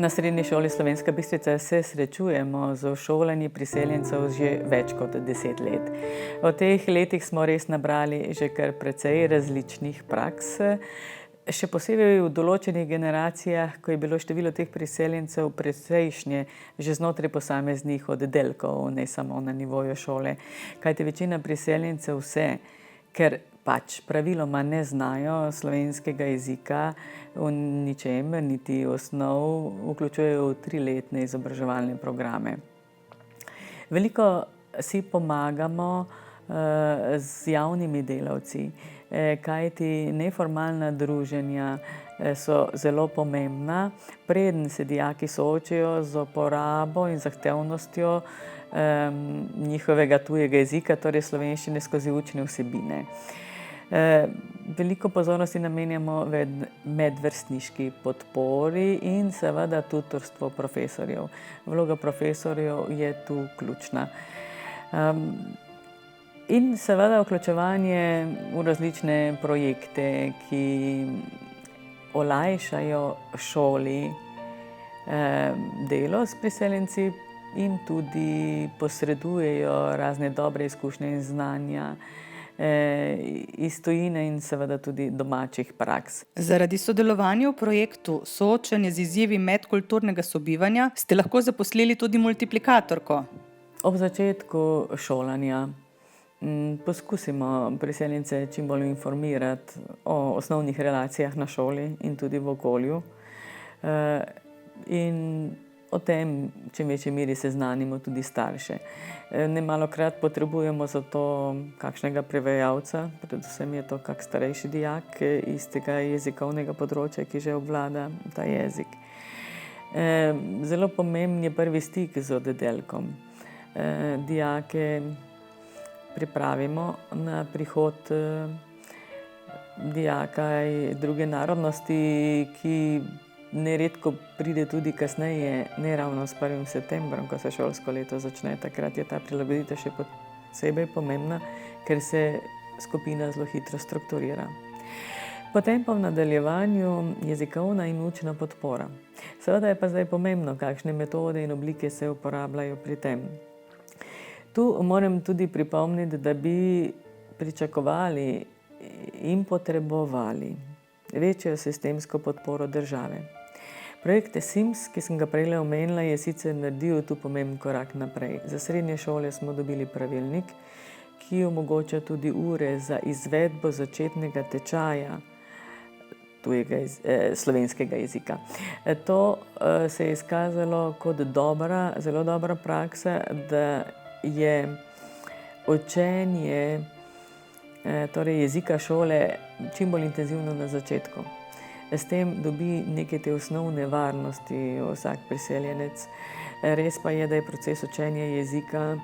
Na Srednji šoli Slovenska Bistrica se srečujemo z šolanji priseljencev že več kot 10 let. V teh letih smo res nabrali že kar precej različnih praks. Še posebej v določenih generacijah, ko je bilo število teh priseljencev precejšnje že znotraj posameznih oddelkov, ne samo na nivoju šole. Kajti večina priseljencev se, ker pač praviloma ne znajo slovenskega jezika v ničemer, niti osnov, vključujejo v 3-letne izobraževalne programe. Veliko si pomagamo z javnimi delavci, kajti neformalna druženja so zelo pomembna, preden se dijaki soočijo z uporabo in zahtevnostjo njihovega tujega jezika, torej slovenščine skozi učne vsebine. Veliko pozornosti namenjamo medvrstniški podpori in seveda tutorstvo profesorjev. Vloga profesorjev je tu ključna. In seveda vključevanje v različne projekte, ki olajšajo šoli delo s priseljenci in tudi posredujejo razne dobre izkušnje in znanja iz tujine in seveda tudi domačih praks. Zaradi sodelovanja v projektu Soočanje z izzivi medkulturnega sobivanja ste lahko zaposlili tudi multiplikatorko. Ob začetku šolanja poskusimo priseljence čim bolj informirati o osnovnih relacijah na šoli in tudi v okolju. In o tem, čim večji meri seznanimo tudi starše. Nemalokrat potrebujemo za to kakšnega prevajalca, predvsem je to kak starejši dijak iz tega jezikovnega področja, ki že obvlada ta jezik. Zelo pomemben je prvi stik z oddelkom. Dijake pripravimo na prihod dijaka druge narodnosti, ki neredko pride tudi kasneje, ne ravno s 1. septembrom, ko se šolsko leto začne. Takrat je ta prilagoditev še posebej pomembna, ker se skupina zelo hitro strukturira. Potem pa v nadaljevanju jezikovna in učna podpora. Seveda je pa zdaj pomembno, kakšne metode in oblike se uporabljajo pri tem. Tu moram tudi pripomniti, da bi pričakovali in potrebovali večjo sistemsko podporo države. Projekt SIMS, ki sem ga prej omenila, je sicer naredil tu pomemben korak naprej. Za srednje šole smo dobili pravilnik, ki omogoča tudi ure za izvedbo začetnega tečaja slovenskega jezika. To se je izkazalo kot zelo dobra praksa, da je učenje torej jezika šole čim bolj intenzivno na začetku. S tem dobi neke te osnovne varnosti vsak priseljenec. Res pa je, da je proces učenja jezika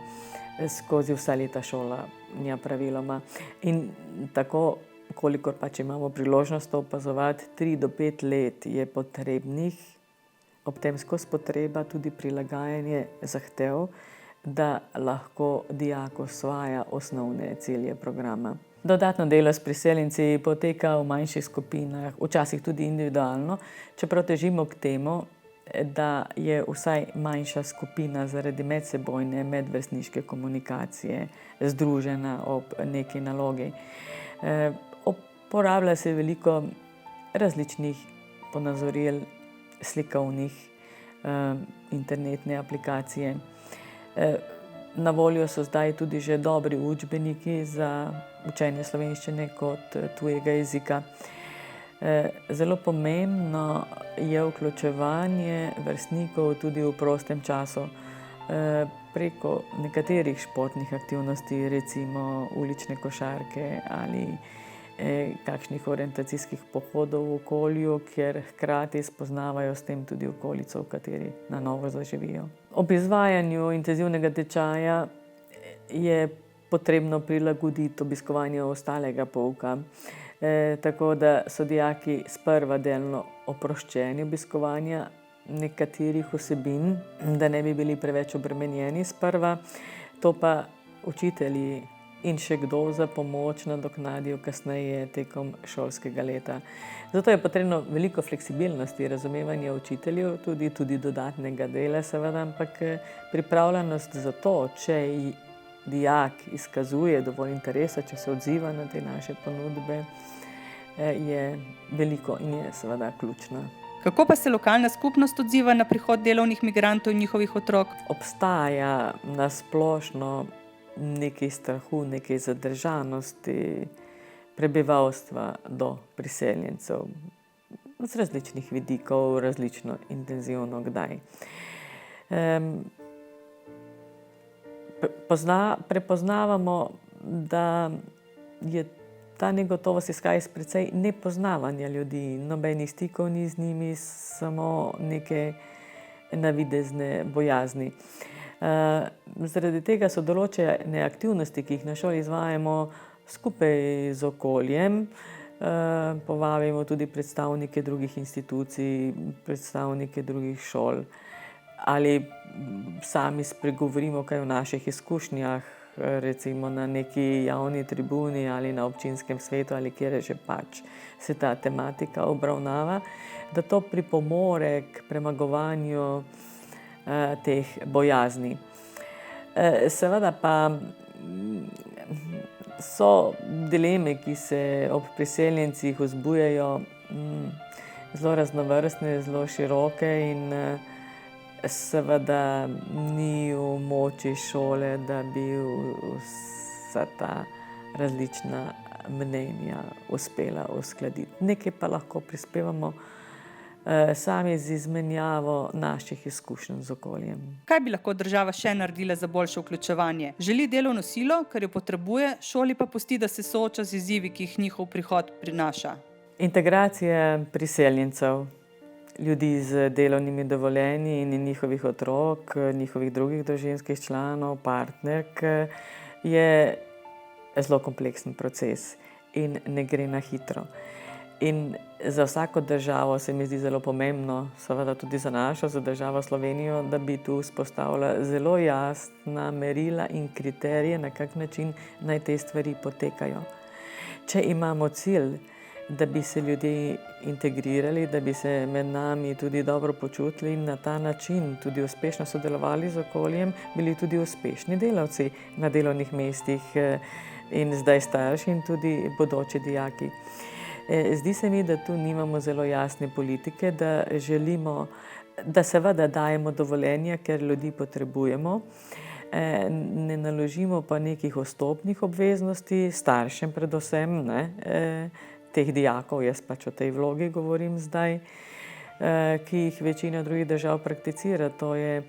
skozi vsa leta šolanja praviloma. In tako, kolikor pač imamo priložnost to opazovati, 3 do 5 let je potrebnih, ob tem skozi potreba tudi prilagajanje zahtev, da lahko dijak osvaja osnovne cilje programa. Dodatno delo s priseljenci poteka v manjših skupinah, včasih tudi individualno, čeprav težimo k temu, da je vsaj manjša skupina zaradi medsebojne medvrstniške komunikacije združena ob neki nalogi. Uporablja se veliko različnih ponazoril, slikovnih, internetne aplikacije. Na voljo so zdaj tudi že dobri učbeniki za učenje slovenščine kot tujega jezika. Zelo pomembno je vključevanje vrstnikov tudi v prostem času preko nekaterih športnih aktivnosti, recimo ulične košarke ali kakšnih orientacijskih pohodov v okolju, kjer hkrati spoznavajo s tem tudi okolico, v kateri na novo zaživijo. Ob izvajanju intenzivnega tečaja je potrebno prilagoditi obiskovanje ostalega pouka, tako da so dijaki sprva delno oproščeni obiskovanja nekaterih vsebin, da ne bi bili preveč obremenjeni sprva. To pa učitelji in še kdo za pomoč nadoknadijo kasneje tekom šolskega leta. Zato je potrebno veliko fleksibilnosti, razumevanja učiteljev, tudi dodatnega dela seveda, ampak pripravljenost za to, če dijak izkazuje dovolj interesa, če se odziva na te naše ponudbe, je veliko in je seveda ključna. Kako pa se lokalna skupnost odziva na prihod delovnih migrantov in njihovih otrok? Obstaja na splošno nekaj strahu, nekaj zadržanosti prebivalstva do priseljencev z različnih vidikov, različno intenzivno kdaj. Prepoznavamo, da je ta negotovost izhaja iz precej nepoznavanja ljudi, nobenih stikov ni z njimi, samo neke navidezne bojazni. Zaradi tega so določene aktivnosti, ki jih na šoli izvajamo skupaj z okoljem, povabimo tudi predstavnike drugih institucij, predstavnike drugih šol ali sami spregovorimo kaj o naših izkušnjah, recimo na neki javni tribuni ali na občinskem svetu ali kjer je že pač se ta tematika obravnava, da to pripomore k premagovanju teh bojazni. Seveda pa so dileme, ki se ob priseljencih vzbujajo, zelo raznovrstne, zelo široke in seveda ni v moči šole, da bi vsa ta različna mnenja uspela uskladiti. Nekaj pa lahko prispevamo sami z izmenjavo naših izkušenj z okoljem. Kaj bi lahko država še naredila za boljše vključevanje? Želi delovno silo, kar jo potrebuje, šoli pa pusti, da se sooča z izzivi, ki jih njihov prihod prinaša. Integracija priseljencev, ljudi z delovnimi dovoljenji in njihovih otrok, njihovih drugih družinskih članov, partnerk, je zelo kompleksen proces in ne gre na hitro. In za vsako državo se mi zdi zelo pomembno, seveda tudi za našo, za državo Slovenijo, da bi tu vzpostavila zelo jasna merila in kriterije, na kak način naj te stvari potekajo. Če imamo cilj, da bi se ljudje integrirali, da bi se med nami tudi dobro počutili in na ta način tudi uspešno sodelovali z okoljem, bili tudi uspešni delavci na delovnih mestih in zdaj starši in tudi bodoči dijaki. Zdi se mi, da tu nimamo zelo jasne politike, da želimo, da seveda dajemo dovoljenja, ker ljudi potrebujemo, ne naložimo pa nekih vstopnih obveznosti, staršem predvsem, teh dijakov, jaz pač o tej vlogi govorim zdaj, ki jih večina drugih držav prakticira, to je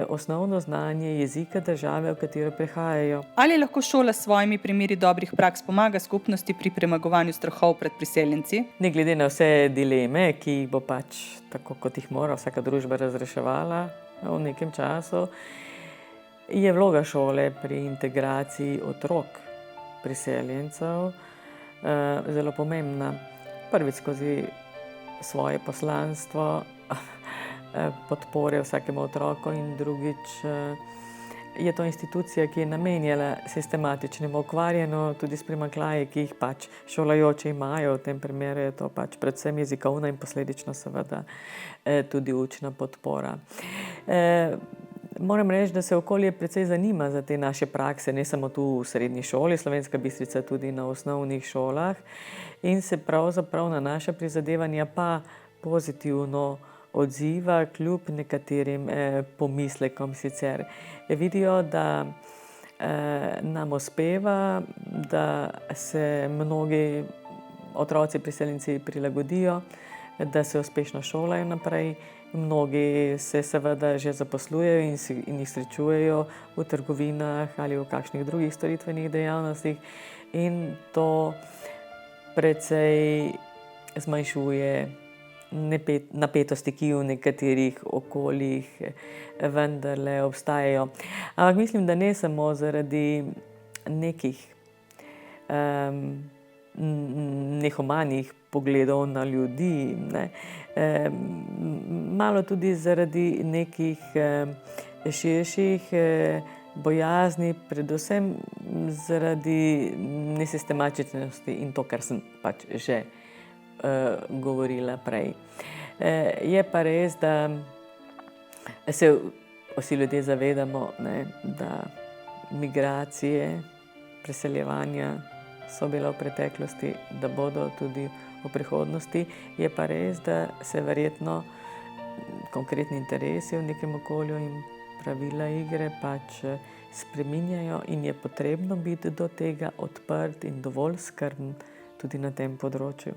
osnovno znanje jezika države, v katero prihajajo. Ali lahko šola s svojimi primeri dobrih praks pomaga skupnosti pri premagovanju strahov pred priseljenci? Ne glede na vse dileme, ki jih bo pač tako, kot jih mora vsaka družba razreševala v nekem času, je vloga šole pri integraciji otrok priseljencev zelo pomembna. Prvič skozi svoje poslanstvo, podpore vsakemu otroku in drugič je to institucija, ki je namenjena sistematičnemu ukvarjanju tudi s primanjkljaji, ki jih pač šolajoči imajo. V tem primeru je to pač predvsem jezikovna in posledično seveda tudi učna podpora. Moram reči, da se okolje precej zanima za te naše prakse, ne samo tu v srednji šoli, Slovenska Bistrica tudi na osnovnih šolah in se pravzaprav na naša prizadevanja pa pozitivno odziva kljub nekaterim pomislekom sicer. Vidijo, da nam uspeva, da se mnogi otroci priseljenci prilagodijo, da se uspešno šolajo naprej. Mnogi se seveda že zaposlujejo in jih srečujejo v trgovinah ali v kakšnih drugih storitvenih dejavnostih in to precej zmanjšuje napetosti, ki v nekaterih okoljih vendarle obstajajo. Ampak mislim, da ne samo zaradi nekih nehumanih pogledov na ljudi, malo tudi zaradi nekih širših bojazni, predvsem zaradi nesistematičnosti in to, kar sem pač že govorila prej. Je pa res, da se vsi ljudje zavedamo, ne, da migracije, preseljevanja so bila v preteklosti, da bodo tudi v prihodnosti. Je pa res, da se verjetno konkretni interesi v nekem okolju in pravila igre pač spreminjajo in je potrebno biti do tega odprt in dovolj skrben tudi na tem področju.